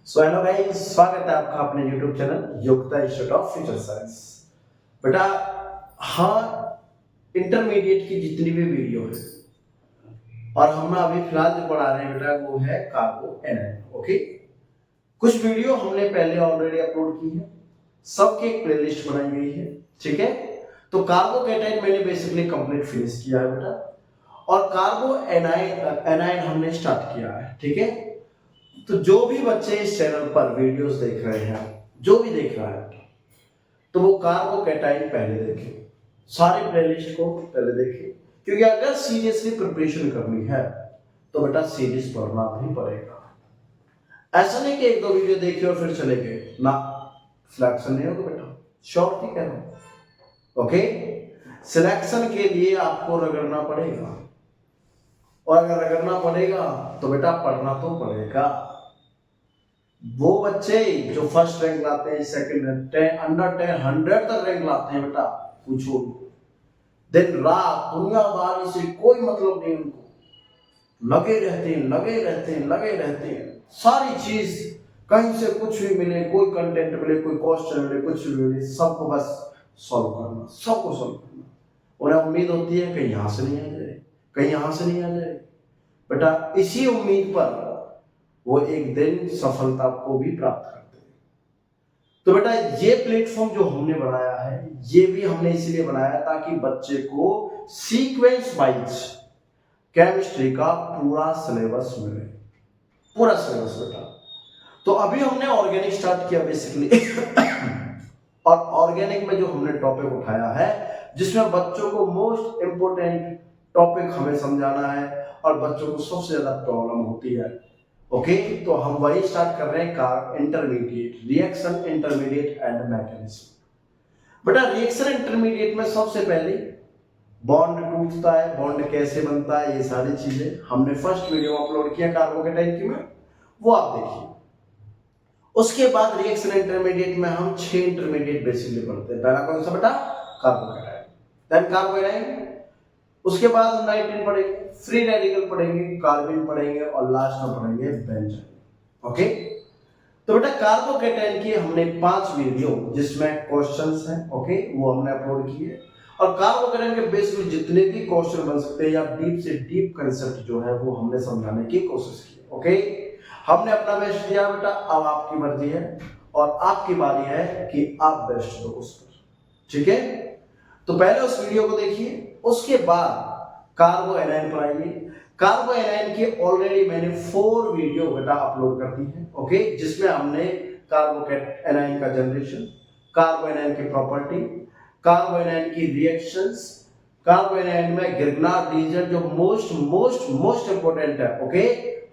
So hello guys, स्वागत है आपका अपने YouTube चैनल योग्यता इंस्टीट्यूट ऑफ फ्यूचर साइंस। बेटा, हाँ, इंटरमीडिएट की जितनी भी वीडियो है और हम अभी फिलहाल जो पढ़ा रहे हैं बेटा वो है कार्बो एनाइन। ओके, कुछ वीडियो हमने पहले ऑलरेडी अपलोड की है, सबकी एक प्लेलिस्ट बनाई गई है। ठीक है, तो कार्बो कैटाइन मैंने बेसिकली कंप्लीट फिनिश किया है बेटा, और कार्बो एनाइन हमने स्टार्ट किया है। ठीक है, तो जो भी बच्चे इस चैनल पर वीडियोस देख रहे हैं, जो भी देख रहा है, तो वो कार्बो कैटाइन पहले देखे, सारे प्लेलिस्ट को पहले देखे, क्योंकि अगर सीरियसली प्रिपरेशन करनी है तो बेटा सीरीज पढ़ना भी पड़ेगा। ऐसा नहीं कि एक दो वीडियो देखे और फिर चले गए ना, सिलेक्शन नहीं होगा बेटा, शॉर्ट ही कह रहा हूं। ओके, सिलेक्शन के लिए आपको रगड़ना पड़ेगा, और अगर रगड़ना पड़ेगा तो बेटा पढ़ना तो पड़ेगा। वो बच्चे जो फर्स्ट रैंक लाते हैं, सेकंड, 10, अंडर 10, 100 तक रैंक लाते हैं बेटा, पूछो, दिन रात दुनियादारी से कोई मतलब नहीं उनको, लगे रहते हैं, सारी चीज कहीं से कुछ भी मिले, कोई कंटेंट मिले, कोई क्वेश्चन मिले, कुछ भी मिले, सबको बस सॉल्व करना, सबको सॉल्व करना। उन्हें उम्मीद होती है कहीं यहां से नहीं आ जाए, कहीं यहां से नहीं आ जाए बेटा, इसी उम्मीद पर वो एक दिन सफलता को भी प्राप्त करते हैं। तो बेटा ये प्लेटफॉर्म जो हमने बनाया है, ये भी हमने इसलिए बनाया ताकि बच्चे को सीक्वेंस वाइज केमिस्ट्री का पूरा सिलेबस मिले, पूरा सिलेबस बेटा। तो अभी हमने ऑर्गेनिक स्टार्ट किया बेसिकली और ऑर्गेनिक में जो हमने टॉपिक उठाया है, जिसमें बच्चों को मोस्ट इंपोर्टेंट टॉपिक हमें समझाना है और बच्चों को सबसे ज्यादा प्रॉब्लम होती है। ओके, तो हम वही स्टार्ट कर रहे हैं, intermediate reaction, intermediate and mechanism. बेटा रिएक्शन इंटरमीडिएट में सबसे पहले बॉन्ड टूटता है, बॉन्ड कैसे बनता है, ये सारी चीजें हमने फर्स्ट वीडियो अपलोड किया कार्बोकेटाइन की में, वो आप देखिए। उसके बाद रिएक्शन इंटरमीडिएट में हम 6 इंटरमीडिएट बेसिकली पढ़ते हैं। पहला कौन सा बेटा? कार्बोकेटाइन, देन कार्बोनाइन, उसके बाद हम नाइट्रोजन पढ़ेंगे, फ्री रेडिकल पढ़ेंगे, कार्बन पढ़ेंगे और लास्ट में पढ़ेंगे बेंजीन। ओके, तो बेटा कार्बोकेटाइन की हमने 5 वीडियो जिसमें क्वेश्चंस हैं, ओके, वो हमने अपलोड किए, और कार्बोकेटाइन के बेस में जितने भी क्वेश्चन बन सकते हैं या डीप से डीप कांसेप्ट जो है वो हमने समझाने की कोशिश की। ओके, हमने अपना बेस्ट दिया बेटा, अब आपकी मर्जी है और आपकी बारी है कि आप बेस्ट दो उस पर। ठीक है, तो पहले उस वीडियो को देखिए, उसके बाद कार्बो एनाइन पर आइए। कार्बो एनाइन की ऑलरेडी मैंने 4 वीडियो बेटा अपलोड कर दी है। ओके, जिसमें हमने कार्बो एनाइन का जनरेशन, कार्बो एनाइन की प्रॉपर्टी, कार्बो एनाइन की रिएक्शंस, कार्बो एनाइन में ग्रिग्नार्ड रीजन जो मोस्ट इंपोर्टेंट है। ओके,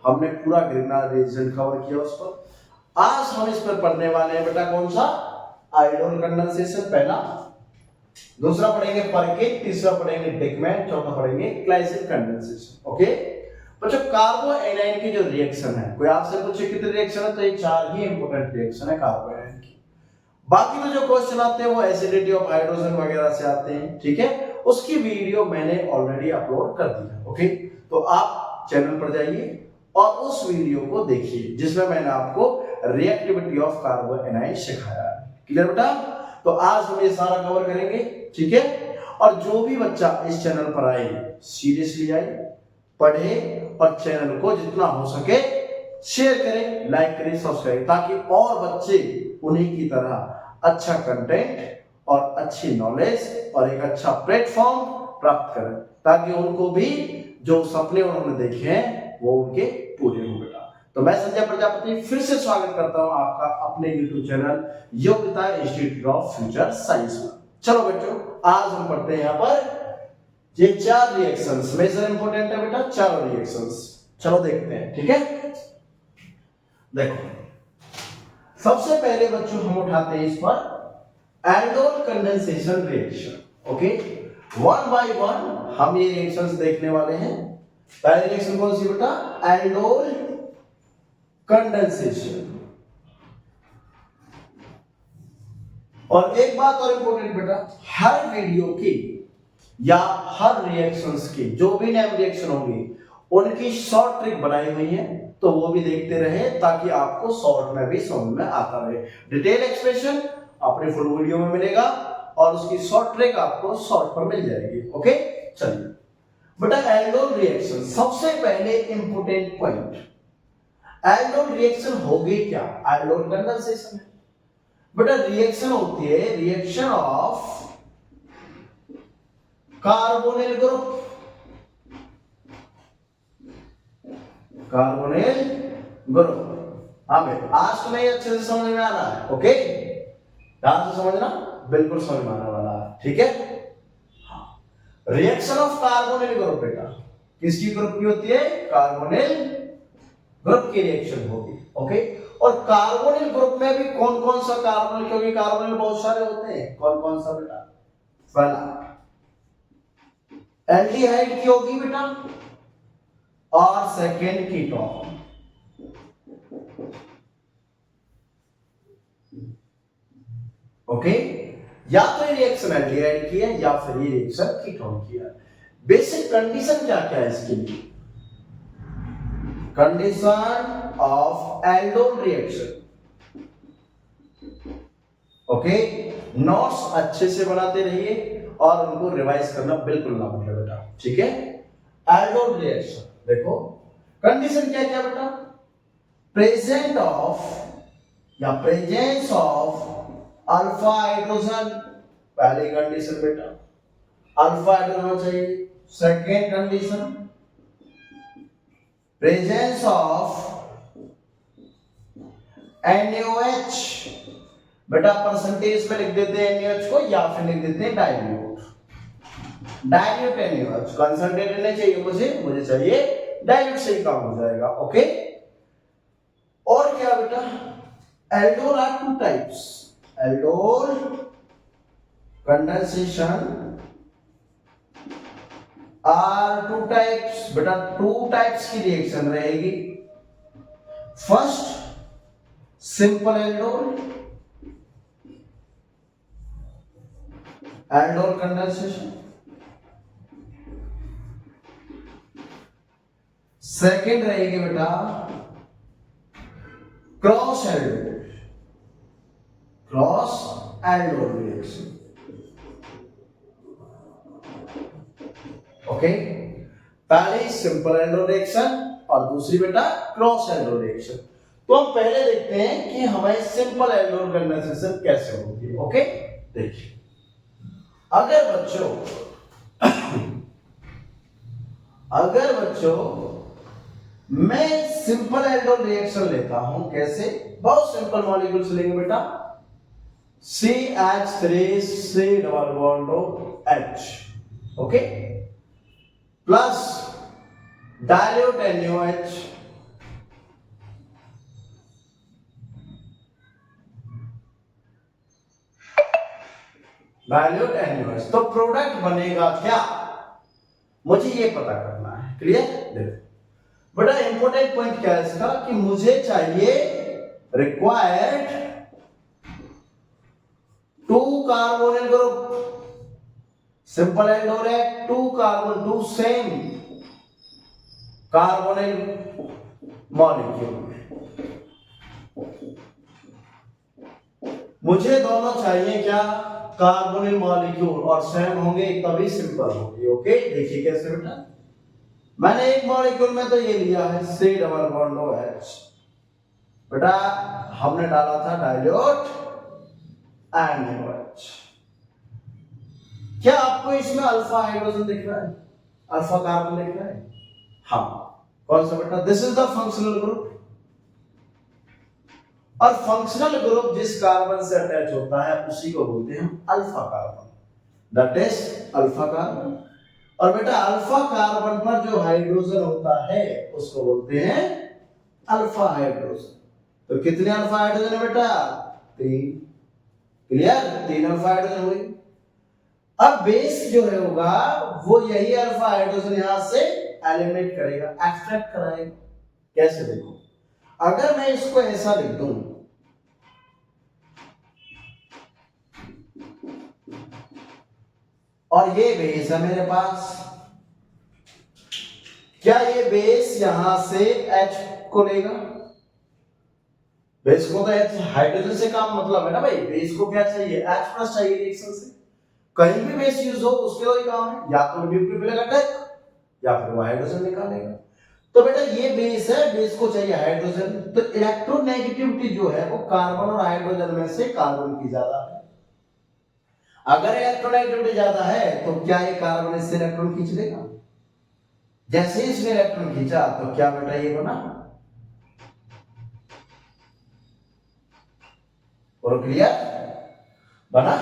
हमने पूरा ग्रिग्नार्ड रीजन कवर किया उस पर। आज हम इस पर पढ़ने वाले हैं बेटा कौन सा? आयोडीन कंडेंसेशन पहला, दूसरा पढ़ेंगे परकेट, तीसरा पढ़ेंगे डिकमैन, चौथा पढ़ेंगे ग्लाइसिन कंडेंसेशन। ओके बच्चों, कार्बो एनाइन की जो रिएक्शन है, कोई आपसे पूछे कितने रिएक्शन है, तो ये 4 ही इंपॉर्टेंट रिएक्शन है कार्बो एनाइन की। बाकी तो जो क्वेश्चन आते हैं वो एसिडिटी ऑफ हाइड्रोजन वगैरह से आते हैं। ठीक है, उसकी वीडियो मैंने ऑलरेडी अपलोड कर दी है। ओके, तो आप चैनल पर जाइए और उस वीडियो को देखिए जिसमें मैंने आपको रिएक्टिविटी ऑफ कार्बो एनाइन सिखाया है। क्लियर बेटा? तो आज हम ये सारा कवर करेंगे। ठीक है, और जो भी बच्चा इस चैनल पर आए, सीरियसली आए, पढ़े और चैनल को जितना हो सके शेयर करें, लाइक करें, सब्सक्राइब, ताकि और बच्चे उन्हीं की तरह अच्छा कंटेंट और अच्छी नॉलेज और एक अच्छा प्लेटफॉर्म प्राप्त करें, ताकि उनको भी जो सपने उन्होंने देखे हैं वो उनके पूरे हो बेटा। तो मैं संजय प्रजापति फिर से स्वागत करता हूं आपका अपने YouTube चैनल योग्यता इंस्टीट्यूट ऑफ फ्यूचर साइंस में। चलो बच्चों, आज हम पढ़ते हैं यहाँ पर ये 4 रिएक्शंस, मेजर इंपोर्टेंट है बेटा, 4 रिएक्शंस। चलो देखते हैं। ठीक है, देखो सबसे पहले बच्चों हम उठाते हैं इस पर aldol condensation reaction. Okay, 1 by 1 हम ये रिएक्शंस देखने वाले हैं। पहली रिएक्शन कौन सी बेटा? Aldol condensation. और एक बात और इंपॉर्टेंट बेटा, हर वीडियो की या हर रिएक्शंस की जो भी नेम रिएक्शन होंगी उनकी शॉर्ट ट्रिक बनाई हुई है, तो वो भी देखते रहे ताकि आपको शॉर्ट में भी समझ में आता रहे। डिटेल एक्सप्रेशन अपने फुल वीडियो में मिलेगा और उसकी शॉर्ट ट्रिक आपको शॉर्ट पर मिल जाएगी। ओके, चलिए बेटा, एल्डोल रिएक्शन सबसे पहले इंपोर्टेंट पॉइंट, एल्डोल रिएक्शन होगी क्या? एल्डोल कंडेंसेशन है बेटा। रिएक्शन होती है reaction of carbonyl group, carbonyl group. हाँ भाई, आज तुम्हें अच्छे से समझ में आ रहा है? ओके, ध्यान से समझना, बिल्कुल समझ में आने वाला है, ठीक है। रिएक्शन ऑफ कार्बोनिल ग्रुप बेटा किसकी ग्रुप की होती है? कार्बोनिल ग्रुप की रिएक्शन होगी। ओके, और कार्बोनिल ग्रुप में भी कौन कौन सा कार्बोनिल, क्योंकि कार्बोनिल बहुत सारे होते हैं, कौन कौन सा बेटा? पहला एल्डिहाइड की होगी बेटा, और सेकेंड कीटोन। ओके, या तो ये रिएक्शन एल्डिहाइड की है या फिर ये रिएक्शन कीटोन की है। बेसिक कंडीशन क्या क्या है इसके लिए? Condition of aldol reaction. Okay, notes अच्छे से बनाते रहिए और उनको रिवाइज करना बिल्कुल ना भूलिए बेटा, ठीक है। एल्डोल रिएक्शन देखो, कंडीशन क्या क्या बेटा? प्रेजेंट ऑफ या प्रेजेंस ऑफ अल्फा हाइड्रोजन, पहली कंडीशन बेटा, अल्फा हाइड्रोजन होना चाहिए। Second condition, presence of NaOH, बेटा परसेंटेज पे लिख देते हैं NaOH को या फिर लिख देते हैं डाइल्यूट, डाइल्यूट NaOH। कंसंट्रेटेड नहीं चाहिए मुझे चाहिए डाइल्यूट से ही काम हो जाएगा। ओके, और क्या बेटा? Aldol are two types, aldol condensation are two types बेटा, टू टाइप्स की रिएक्शन रहेगी। First simple aldol, aldol condensation. Second रहेगी बेटा cross aldol, cross aldol reaction. Okay, पहली सिंपल एल्डोल रिएक्शन और दूसरी बेटा क्रॉस एल्डोल रिएक्शन। तो हम पहले देखते हैं कि हमारी सिंपल एल्डोल कंडेंसेशन कैसे होगी। ओके, देखिए, अगर बच्चों मैं सिंपल एल्डोल रिएक्शन लेता हूं, कैसे? बहुत सिंपल मॉलिक्यूल्स लेंगे बेटा, CH3 C double bond H, okay, plus dilute NaOH, dilute NaOH। तो प्रोडक्ट बनेगा क्या, मुझे ये पता करना है। क्लियर? देखो बड़ा इंपॉर्टेंट पॉइंट क्या है इसका, कि मुझे चाहिए required two carbonyl group, simple aldol है, two carbon, two same carbonyl molecule. मुझे दोनों चाहिए क्या? कार्बोनिल मॉलिक्यूल, और सेम होंगे तभी सिंपल होगी। ओके, देखिए कैसे बेटा, मैंने एक मॉलिक्यूल में तो ये लिया है C डबल बॉन्ड OH, बेटा हमने डाला था डाइल्यूट NaOH। क्या आपको इसमें अल्फा हाइड्रोजन दिख रहा है, अल्फा कार्बन दिख रहा है? हाँ, कौन सा बेटा? This is the functional group, और फंक्शनल ग्रुप जिस कार्बन से अटैच होता है उसी को बोलते हैं alpha carbon, that is alpha carbon. और बेटा अल्फा कार्बन पर जो हाइड्रोजन होता है उसको बोलते हैं अल्फा हाइड्रोजन। तो कितने अल्फा हाइड्रोजन है बेटा? 3। क्लियर? 3 अल्फा हाइड्रोजन हुई। अब बेस जो है होगा वो यही अल्फा हाइड्रोजन यहां से एलिमिनेट करेगा, एक्सट्रैक्ट कराएगा। कैसे? देखो, अगर मैं इसको ऐसा लिख दूं, और ये बेस है मेरे पास, क्या ये बेस यहां से H को लेगा? बेस को तो H हाइड्रोजन से काम मतलब है ना भाई, बेस को क्या चाहिए? H प्लस चाहिए रिएक्शन से। कहीं भी बेस यूज हो उसके तो ही काम है, या तो न्यूक्लियर पे लगा अटैक या फिर वो हाइड्रोजन निकालेगा। तो बेटा ये बेस है, बेस को चाहिए हाइड्रोजन, तो इलेक्ट्रोनेगेटिविटी जो है वो कार्बन और हाइड्रोजन में से कार्बन की ज्यादा है। अगर इलेक्ट्रोनेगेटिविटी ज्यादा है तो क्या ये कार्बन इससे इलेक्ट्रॉन खींच लेगा? जैसे ही इसने इलेक्ट्रॉन खींचा तो क्या बेटा ये बना, और क्लियर बना।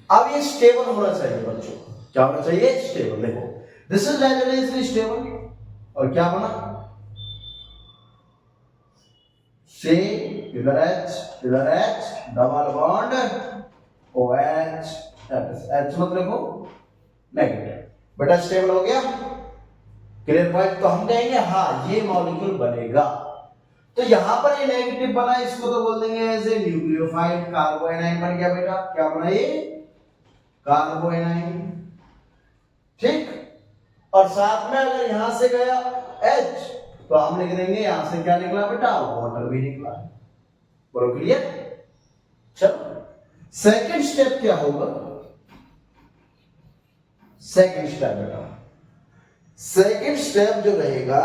अब ये स्टेबल होना चाहिए बच्चों, क्या होना चाहिए? स्टेबल। देखो दिस इज डायरेक्टली स्टेबल, और क्या बना? C इधर H double bond OH H मत लिखो नेगेटिव, बेटा स्टेबल हो गया। Clear point. तो हम कहेंगे हाँ ये मॉलिक्यूल बनेगा। तो यहां पर ये नेगेटिव बना, इसको तो बोल देंगे एज ए न्यूक्लियोफाइल, कार्बोएनाइन बन गया बेटा। क्या बना ये? कार्बोएनाइन, ठीक। और साथ में अगर यहां से गया H तो हम लिख देंगे यहां से क्या निकला बेटा? वाटर भी निकला है। बोलो क्लियर। चलो सेकंड स्टेप क्या होगा? सेकंड स्टेप बेटा, सेकंड स्टेप जो रहेगा,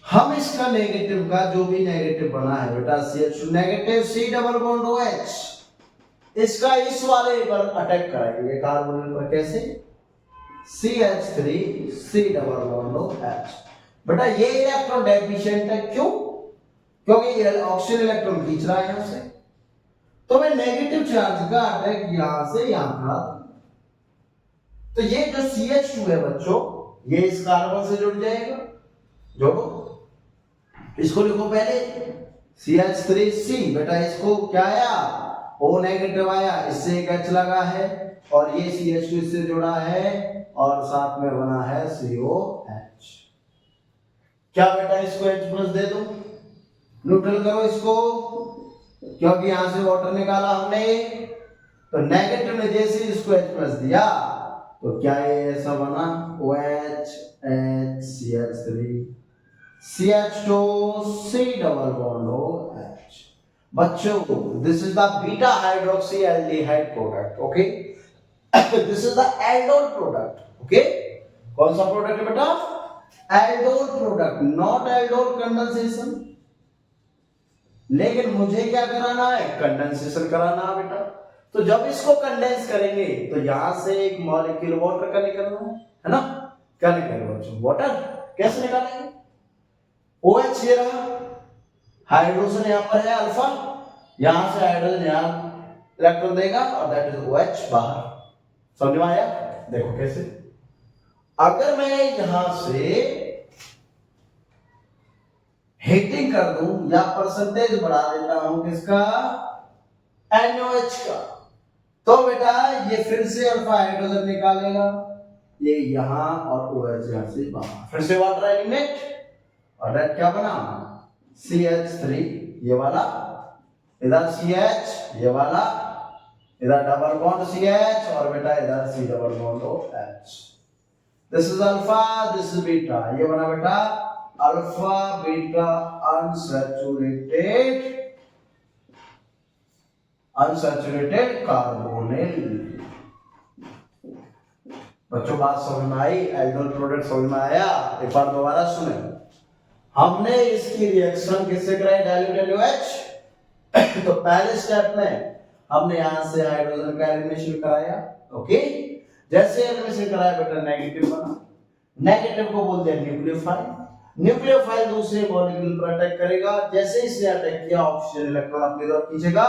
हम इसका नेगेटिव का जो भी नेगेटिव बना है बेटा CH2 negative C double bond OH, इसका इस वाले पर अटैक कराएंगे कार्बन पर। कैसे? CH3 C double bond OH। बेटा ये इलेक्ट्रॉन डेफिशिएंट है, क्यों? क्योंकि ये ऑक्सीजन इलेक्ट्रॉन खींच रहा है यहां से, तो मैं नेगेटिव चार्ज का अटैक यहां से यहां करा। तो ये जो CH2 है बच्चों, ये इस कार्बन से जुड़ जाएगा। जोड़ो, इसको लिखो पहले CH3C, बेटा इसको क्या आया? O नेगेटिव आया, इससे एक H लगा है, और ये CH2 इससे जुड़ा है, और साथ में बना है COH। क्या बेटा इसको H प्लस दे दो, न्यूट्रल करो इसको, क्योंकि यहां से वाटर निकाला हमने। तो नेगेटिव ने जैसे इसको H प्लस दिया तो क्या ये ऐसा बना? OH H CH3 CH2 C double bond OH। बच्चों this is the beta hydroxy aldehyde product, okay. This is the aldol product, okay. कौन सा प्रोडक्ट है बेटा? Aldol product, not aldol condensation. लेकिन मुझे क्या कराना है? कंडेंसेशन कराना है बेटा। तो जब इसको कंडेंस करेंगे तो यहां से एक मॉलिक्यूल वाटर का निकलना है ना? क्या निकलेगा बच्चों? वाटर। कैसे निकालेंगे? OH ये रहा, हाइड्रोजन यहां पर है अल्फा, यहां से हाइड्रोजन यहां इलेक्ट्रॉन देगा, और दैट इज OH बाहर। समझ में आया? देखो कैसे। अगर मैं यहां से हीटिंग कर दूं या परसेंटेज बढ़ा देता हूं किसका? NOH का, तो बेटा ये फिर से अल्फा हाइड्रोजन निकालेगा, ये यहां, और OH यहां से बाहर, फिर से वाटर एलिमिनेट, और दैट क्या बना? CH3 ये वाला, इधर CH ये वाला, इधर डबल बॉन्ड CH, और बेटा इधर C double bond OH। This is alpha, this is beta, ये बना बेटा अल्फा बीटा अनसैचुरेटेड कार्बोनिल। बच्चों बात समझ में आई? एल्डोल प्रोडक्ट समझ में आया? एक बार दोबारा सुने। हमने इसकी रिएक्शन किससे कराई? Dilute NaOH। तो पहले स्टेप में हमने यहां से हाइड्रोजन का एलिमिनेशन कराया, ओके। जैसे एलिमिनेशन कराया बेटा नेगेटिव बना, नेगेटिव को बोल दिया न्यूक्लियोफाइल। न्यूक्लियोफाइल दूसरे मॉलिक्यूल पर अटैक करेगा, जैसे इसने अटैक किया ऑक्सीजन इलेक्ट्रॉन अपनी तरफ खींचेगा,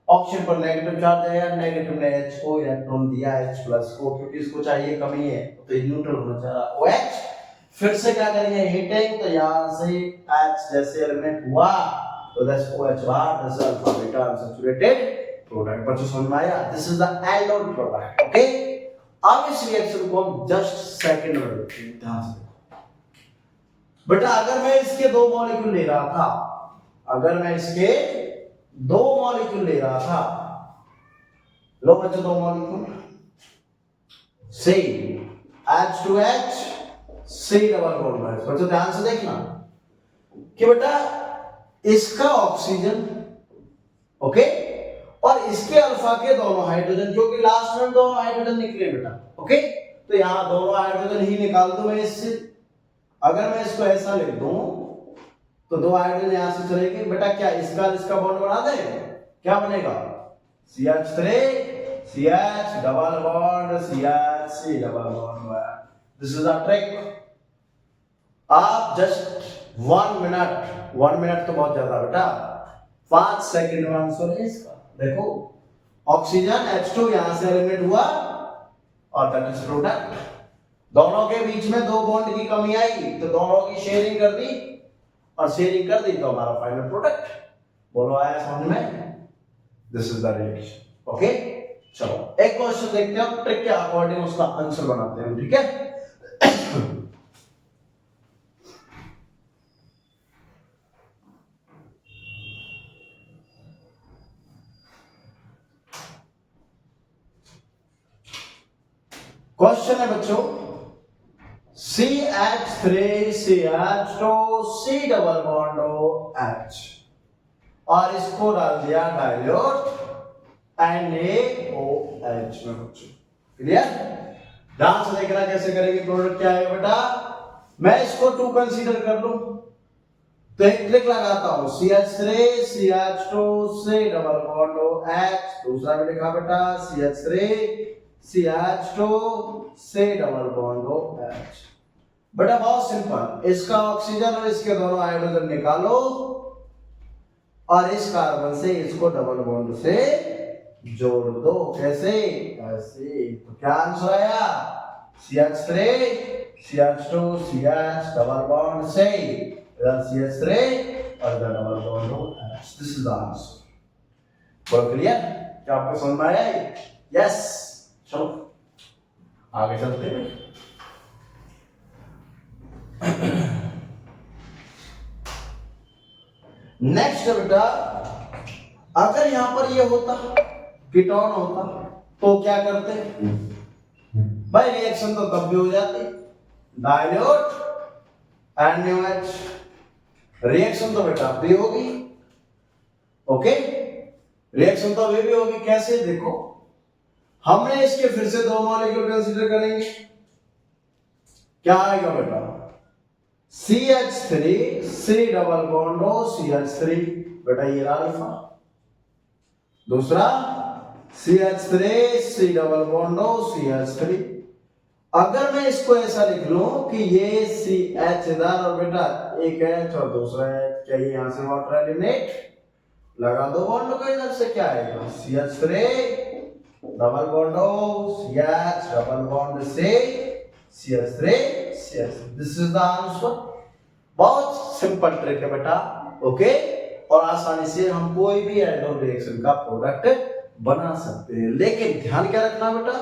ऑक्सीजन पर नेगेटिव चार्ज आया, नेगेटिव ने H को इलेक्ट्रॉन दिया H प्लस को, क्योंकि इसको चाहिए कमी है, तो ये न्यूट्रल होना चाह रहा OH। फिर से क्या करेंगे? हीटिंग, तो यहां से H जैसे एलिमेंट हुआ तो दैट्स OH बाहर, that's alpha beta unsaturated product. बच्चों समझ में आया? This is the aldol product, okay. अब इस रिएक्शन को हम जस्ट सेकंड में देखते हैं, ध्यान से। बेटा अगर मैं इसके दो मॉलिक्यूल ले रहा था, अगर मैं इसके दो मॉलिक्यूल ले रहा था, लो बच्चों दो मॉलिक्यूल, से H2H C डबल बॉन्ड है। बच्चों ध्यान से देखना कि बेटा इसका ऑक्सीजन ओके और इसके अल्फा के दोनों हाइड्रोजन, क्योंकि लास्ट में दोनों हाइड्रोजन निकले बेटा ओके, तो यहां दोनों हाइड्रोजन ही निकाल दूं मैं इससे। अगर मैं इसको ऐसा लिख दूं तो दो हाइड्रोजन यहां से चलेंगे बेटा, क्या इसका बॉन्ड बना दें, क्या बनेगा CH3 CH double bond CH C double bond. This is a trick. आप जस्ट 1 मिनट तो बहुत ज्यादा बेटा, 5 सेकंड में आंसर है इसका। देखो ऑक्सीजन H2 यहां से एलिमिनेट हुआ और दैट इज प्रोडक्ट। दोनों के बीच में दो बॉन्ड की कमी आई तो दोनों की शेयरिंग कर दी और शेयरिंग कर दी तो हमारा फाइनल प्रोडक्ट। बोलो आया समझ में? This is the relation okay. चलो एक क्वेश्चन देखते हैं, ट्रिक के अकॉर्डिंग उसका आंसर बनाते हैं, ठीक है। क्वेश्चन है बच्चों CH3 CH2 C double bond H और इसको डाल दिया डाइल्यूट NaOH में बच्चों। क्लियर? ध्यान से देखना कैसे करेंगे, प्रोडक्ट क्या है बेटा। मैं इसको 2 कंसीडर कर लूं तो एक ट्रिक लगाता हूं CH3 CH2 C double bond H। दूसरा भी लिखा बेटा CH3 CH2 C double bond H। बेटा बहुत सिंपल, इसका ऑक्सीजन और इसके दोनों हाइड्रोजन निकालो और इस कार्बन से इसको डबल बॉन्ड से जोड़ दो। कैसे? ऐसे। तो क्या आंसर आया CH3 CH2 CH double bond से CH3 और double bond H। This is the answer. बहुत क्लियर? क्या आपको समझ में आया? यस। चलो आगे चलते हैं। नेक्स्ट बेटा, अगर यहां पर ये होता कीटोन होता तो क्या करते भाई, रिएक्शन तो तब भी हो जाती, डाइल्यूट NaOH। रिएक्शन तो बेटा भी होगी ओके, रिएक्शन तो अभी भी होगी। कैसे? देखो हमने इसके फिर से दो मॉलिक्यूल कंसीडर करेंगे, क्या आएगा बेटा CH3 C double bond CH3 बेटा ये रहा अल्फा। दूसरा CH3 C double bond CH3। अगर मैं इसको ऐसा लिख लूं कि ये CH इधर और बेटा एक H और दूसरा H, क्या ये यहां से वाटर एलिमिनेट लगा दो बॉन्ड को इधर से, क्या आएगा CH3 double bond CH double bond से CH3 CH। This is the answer. बहुत सिंपल ट्रिक है बेटा ओके, और आसानी से हम कोई भी एल्डोल रिएक्शन का प्रोडक्ट बना सकते हैं। लेकिन ध्यान क्या रखना बेटा,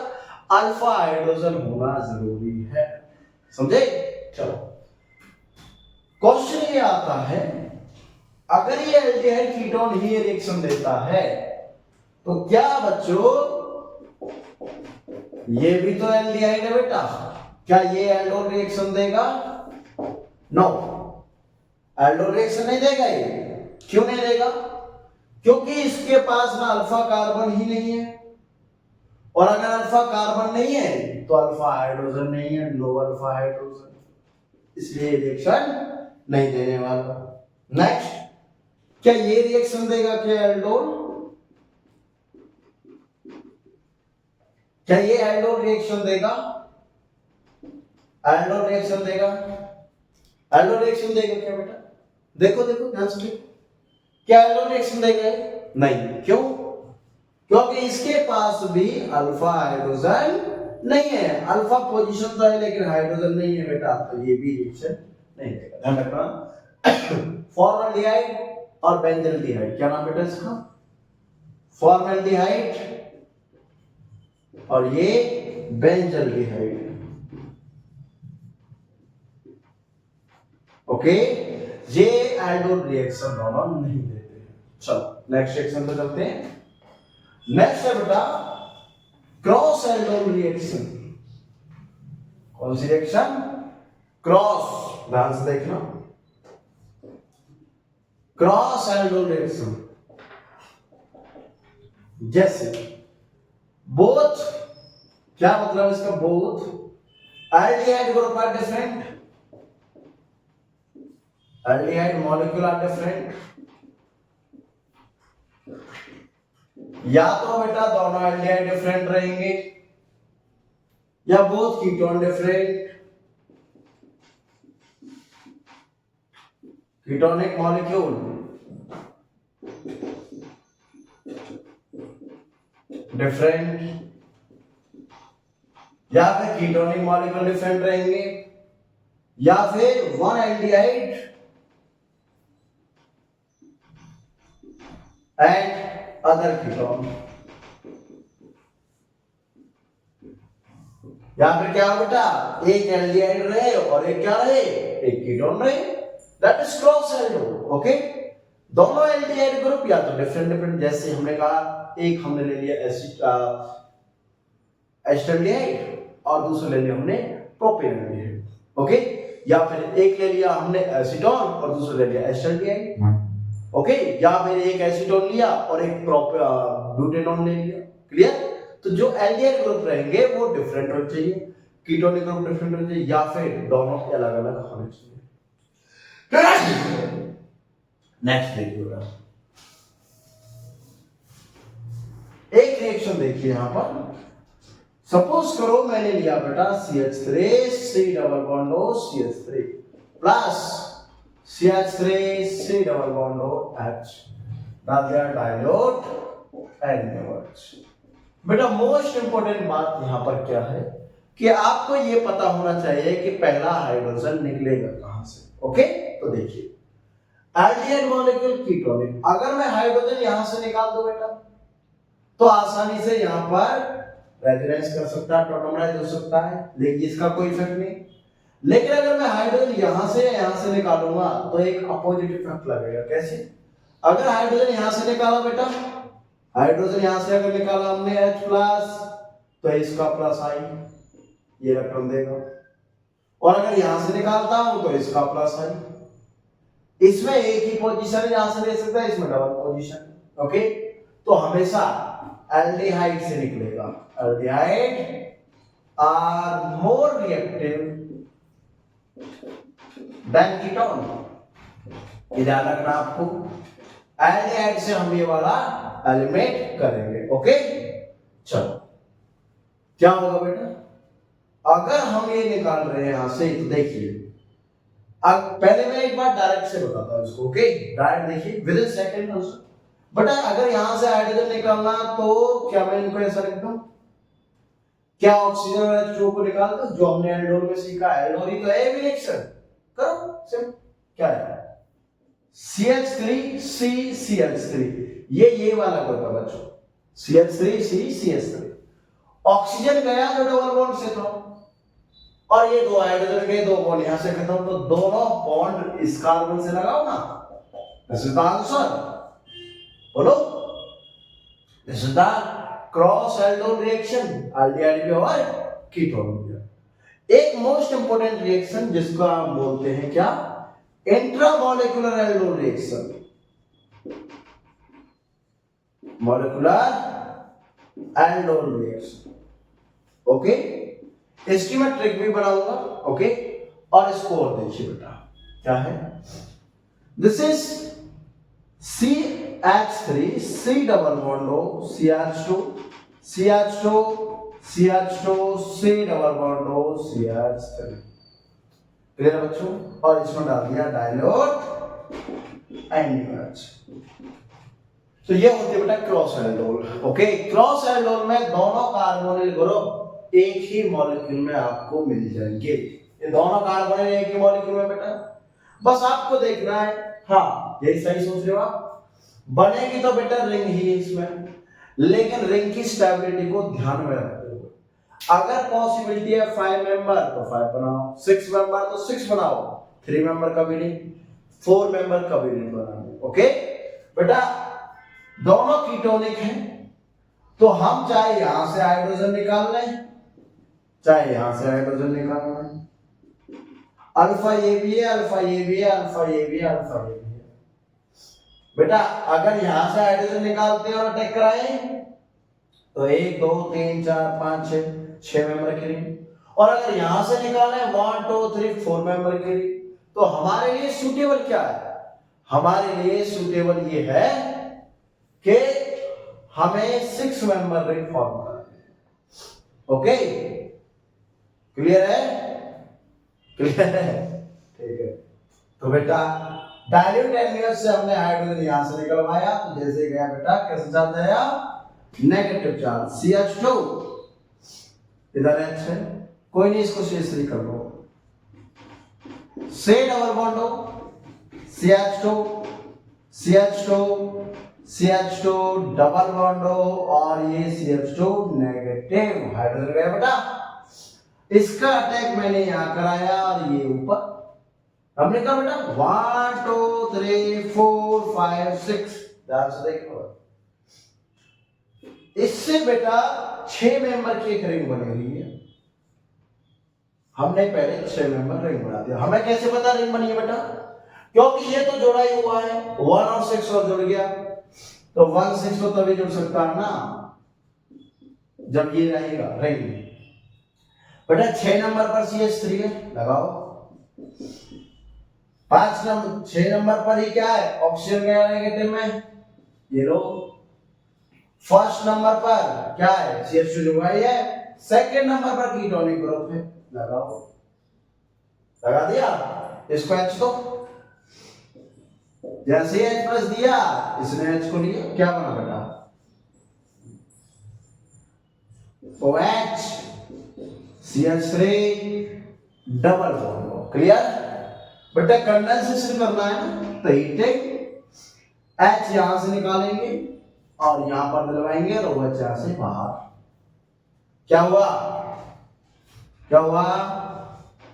अल्फा हाइड्रोजन होना जरूरी है, समझे? चलो क्वेश्चन ये आता है, अगर ये एल्डिहाइड कीटोन ही रिएक्शन देता है तो क्या बच्चों ये भी तो एल्डिहाइड है बेटा, क्या ये एल्डोल रिएक्शन देगा? नो, एल्डोल रिएक्शन नहीं देगा ये। क्यों नहीं देगा? क्योंकि इसके पास ना अल्फा कार्बन ही नहीं है, और अगर अल्फा कार्बन नहीं है तो अल्फा हाइड्रोजन नहीं है, लो अल्फा हाइड्रोजन, इसलिए रिएक्शन नहीं देने वाला। नेक्स्ट, क्या ये रिएक्शन देगा क्या एल्डोल? क्या ये एल्डोल रिएक्शन देगा? एल्डोल रिएक्शन देगा? एल्डोल रिएक्शन देगा क्या बेटा? देखो देखो ध्यान से, क्या एल्डोल रिएक्शन देगा? नहीं। क्यों? क्योंकि इसके पास भी अल्फा हाइड्रोजन नहीं है। अल्फा पोजीशन तो है लेकिन हाइड्रोजन नहीं है बेटा, तो ये भी रिएक्शन नहीं देगा। ध्यान रखना। फॉर्मल्डिहाइड और बेंजल्डिहाइड, क्या नाम बेटा इसका? फॉर्मल्डिहाइड और ये बेंजल्डिहाइड ओके, ये एल्डोल रिएक्शन दोनों नहीं देते। चलो नेक्स्ट रिएक्शन पे चलते हैं। नेक्स्ट है बेटा क्रॉस एल्डोल रिएक्शन। कौन सी रिएक्शन? क्रॉस, ध्यान से देखना, क्रॉस एल्डोल रिएक्शन। जैसे बोथ, क्या मतलब इसका? Both aldehyde group are different, aldehyde molecule are different, या तो बेटा दोनों एल्डिहाइड डिफरेंट रहेंगे, या both ketone different, ketonic molecule different, या फिर कीटोनिक मॉलिक्यूल डिफरेंट रहेंगे, या फिर one aldehyde and other ketone, या फिर क्या हो बेटा? एक एल्डिहाइड रहे और एक क्या रहे? एक कीटोन रहे, that is cross aldol. Okay, दोनों एल्डिहाइड ग्रुप या तो डिफरेंट डिफरेंट, जैसे हमने कहा एक हमने ले लिया एसिटाल्डिहाइड और दूसरा ले लिया हमने प्रोपेनॉल्डिहाइड। ओके, या फिर एक ले लिया हमने एसीटोन और दूसरा ले लिया एसिटाल्डिहाइड। ओके, या फिर एक एसीटोन लिया और एक ब्यूटेनॉन ले लिया। क्लियर? तो जो एल्डिहाइड ग्रुप रहेंगे वो डिफरेंट होने चाहिए, कीटोनिक ग्रुप डिफरेंट होने चाहिए, या फिर दोनों अलग अलग होने चाहिए। नेक्स्ट देखिएगा, एक रिएक्शन देखिए यहां पर। सपोज करो मैंने लिया बेटा CH3 C double bond O CH3 plus CH3 C double bond O H, डाल दिया डाइल्यूट एल्डिहाइड। बेटा मोस्ट इंपोर्टेंट बात यहां पर क्या है कि आपको ये पता होना चाहिए कि पहला हाइड्रोजन निकलेगा कहां से। ओके, तो देखिए एल्डिहाइड मॉलिक्यूल कीटोनिक, अगर मैं हाइड्रोजन यहां से निकाल दूं बेटा तो आसानी से यहां पर रेजोनेंस कर सकता है, टोटोमराइज हो सकता है, लेकिन इसका कोई इफेक्ट नहीं। लेकिन अगर मैं हाइड्रोजन यहां से निकालूंगा तो एक अपोजिट इफेक्ट लगेगा। कैसे? अगर हाइड्रोजन यहां से निकाला बेटा, हाइड्रोजन यहां से अगर निकाला हमने H प्लस तो इसका प्लस आई, ये इलेक्ट्रॉन देगा, और अगर यहां से निकालता हूं तो इसका प्लस आई। इसमें एक ही पोजीशन है, यहां से ले सकता है, इसमें डबल पोजीशन। ओके, तो हमेशा एल्डिहाइड से निकलेगा। Aldehyde are more reactive than ketone, ध्यान रखना आपको। एल्डिहाइड से हम ये वाला एलिमिनेट करेंगे। ओके, चलो क्या होगा बेटा? अगर हम ये निकाल रहे हैं यहां से, तो देखिए अब पहले मैं एक बार डायरेक्ट से बताता हूं इसको। ओके, डायरेक्ट देखिए with in second answer. But अगर यहां से हाइड्रोजन निकालना तो क्या मैं इनको ऐसा लिख दूं? क्या ऑक्सीजन और H2O को निकाल दो, जो हमने एल्डोल में सीखा? एल्डोल ही तो है रिएक्शन। करो सिम, क्या है? CH3 C CH3, ये वाला ग्रुप है बच्चों, CH3 C CH3। ऑक्सीजन गया जो डबल बॉन्ड से था, और ये दो हाइड्रोजन के दो बॉन्ड यहां से खत्म, तो दोनों बॉन्ड इस कार्बन से लगाओ ना। This is the answer. बोलो, this is the cross aldol reaction, aldehyde भी और कीटोन भी। एक मोस्ट इंपोर्टेंट रिएक्शन जिसको आप बोलते हैं क्या? Intramolecular aldol reaction. Molecular aldol reaction. Okay, इसकी मैं ट्रिक भी बनाऊंगा। ओके, और इसको और देखिए बेटा क्या है। This is CH3 C double bond O CH2 CH2 CH2 C double bond O CH3। Clear है बच्चों? और इसमें डाल दिया डाइल्यूट एंड। तो ये होती है बेटा cross aldol. Okay, cross aldol में दोनों कार्बोनिल ग्रुप एक ही मॉलिक्यूल में आपको मिल जाएंगे। ये दोनों कार्बोनिल एक ही मॉलिक्यूल में बेटा, बस आपको देखना है। हाँ, यही सही सोच रहे हो आप। बनेगी तो बेटा रिंग ही इसमें, लेकिन रिंग की स्टेबिलिटी को ध्यान में रखते हुए अगर पॉसिबिलिटी है 5 मेंबर तो 5 बनाओ, 6 मेंबर तो 6 बनाओ, 3 मेंबर कभी नहीं, 4 मेंबर कभी नहीं बनाओ। ओके बेटा, दोनों कीटोनिक हैं, तो हम चाहे यहां से हाइड्रोजन निकाल लें चाहे यहां से हाइड्रोजन निकालना है, अल्फा ये भी है, अल्फा ये भी है, अल्फा ये भी है, अल्फा ये भी है। बेटा अगर यहां से हाइड्रोजन निकालते हैं और अटैक कराए तो 1 2 3 4 5 6 मेंबर की रिंग, और अगर यहां से निकालें 1 2 3 4 मेंबर की रिंग, तो हमारे लिए सूटेबल क्या है? हमारे लिए सूटेबल ये है कि हमें 6 मेंबर रिंग फॉर्म करनी है। ओके, क्लियर है? क्लियर है? ठीक है। तो बेटा डाइल्यूट NaOH से हमने हाइड्रोजन यहां से निकलवाया, तो जैसे गया बेटा कैसे चार्ज आया? नेगेटिव चार्ज CH2, इधर H है, कोई नहीं, इसको CH3 कर लो, से डबल बॉन्ड हो, CH2 CH2 CH2 double bond हो, और ये CH2 नेगेटिव हाइड्रोजन गया बेटा। इसका अटैक मैंने यहां कराया और ये ऊपर हमने कहा बेटा 1 2 3 4 5 6, ध्यान से देखो, इससे बेटा 6 मेंबर की एक रिंग बनी हुई है। हमने पहले 6 मेंबर रिंग बना दिया। हमें कैसे पता रिंग बनी है बेटा? क्योंकि ये तो जोड़ा ही हुआ है, 1 और 6 और जुड़ गया, तो 1 6 तो तभी जुड़ सकता है ना जब ये रहेगा रिंग। बेटा 6 नंबर पर CH3 है, लगाओ। 6 नंबर पर ही क्या है? ऑक्सीजन गया नेगेटिव में, ये लो। फर्स्ट नंबर पर क्या है? CH2 जुड़ा है। सेकंड नंबर पर कीटोनिक ग्रुप है, लगाओ। लगा दिया, इसको H दो, जैसे H+ दिया इसने H को लिया, क्या बना बेटा? OH CH3 double bond. Clear? बेटा कंडेंसेशन करना है ना, तो हीटिंग, H यहां से निकालेंगे और यहां पर दिलवाएंगे और OH यहां से बाहर। क्या हुआ? क्या हुआ?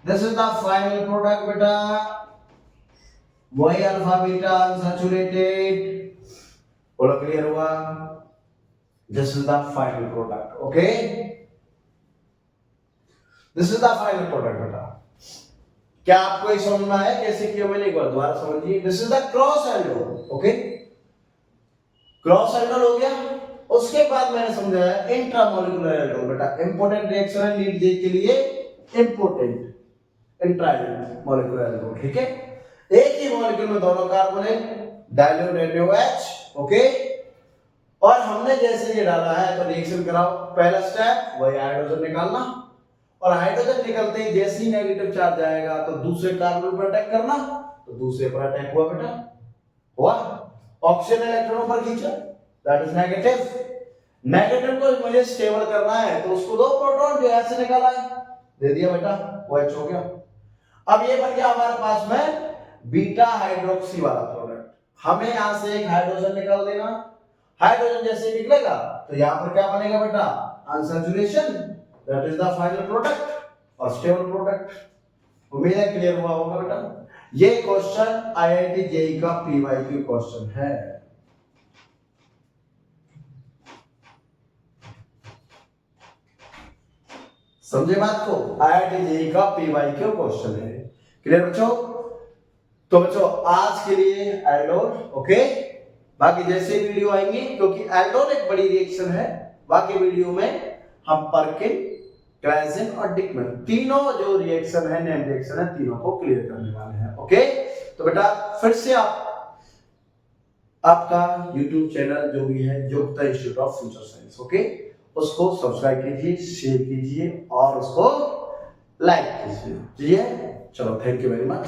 This is the final product बेटा, वही अल्फा बीटा अनसैचुरेटेड। बोलो क्लियर हुआ? This is the final product. Okay, this is the final product बेटा। क्या आपको ये समझ में आया कैसे किया मैंने? एक बार दोबारा समझिए। This is the cross aldol. Okay, cross aldol हो गया। उसके बाद मैंने समझाया इंट्रामोलिकुलर एल्डोल। बेटा इंपॉर्टेंट रिएक्शन है नीट जे के लिए, इंपॉर्टेंट इंट्रामोलिकुलर एल्डोल। ठीक है, एक ही मॉलिक्यूल में दोनों कार्बन है, डाइल्यूट NaOH। ओके, और हमने जैसे ये डाला है तो रिएक्शन कराओ। पहला स्टेप वही हाइड्रोजन निकालना, और हाइड्रोजन निकलते ही जैसे ही नेगेटिव चार्ज आएगा तो दूसरे कार्बन पर अटैक करना, तो दूसरे पर अटैक हुआ बेटा, हुआ। ऑक्सीजन इलेक्ट्रॉनों पर खींचा, दैट इज नेगेटिव। नेगेटिव को मुझे स्टेबल करना है तो उसको दो प्रोटॉन जो ऐसे निकाला है, दे दिया बेटा, वो H हो गया। अब ये बन गया हमारे पास में बीटा हाइड्रोक्सी वाला प्रोडक्ट। हमें यहां से एक हाइड्रोजन निकाल देना, हाइड्रोजन जैसे निकलेगा तो यहां पर क्या बनेगा बेटा? Unsaturation, that is the final product और स्टेबल प्रोडक्ट। उम्मीद है क्लियर हुआ होगा बेटा। ये क्वेश्चन IIT JEE का PYQ क्वेश्चन है। समझे बात को? IIT JEE का PYQ क्वेश्चन है। क्लियर बच्चों? तो बच्चों आज के लिए एल्डोल। ओके, बाकी जैसे वीडियो आएंगे, क्योंकि एल्डोल एक बड़ी रिएक्शन है, बाकी वीडियो में हम परकिन, क्लाइसिन और डिकमेन तीनों जो रिएक्शन है, नेम रिएक्शन है, तीनों को क्लियर करने वाले हैं। ओके, तो बेटा फिर से आपका YouTube चैनल जो भी है योग्यता institute of future science, okay, उसको सब्सक्राइब कीजिए, शेयर कीजिए और उसको लाइक कीजिए। चलो, थैंक यू वेरी मच।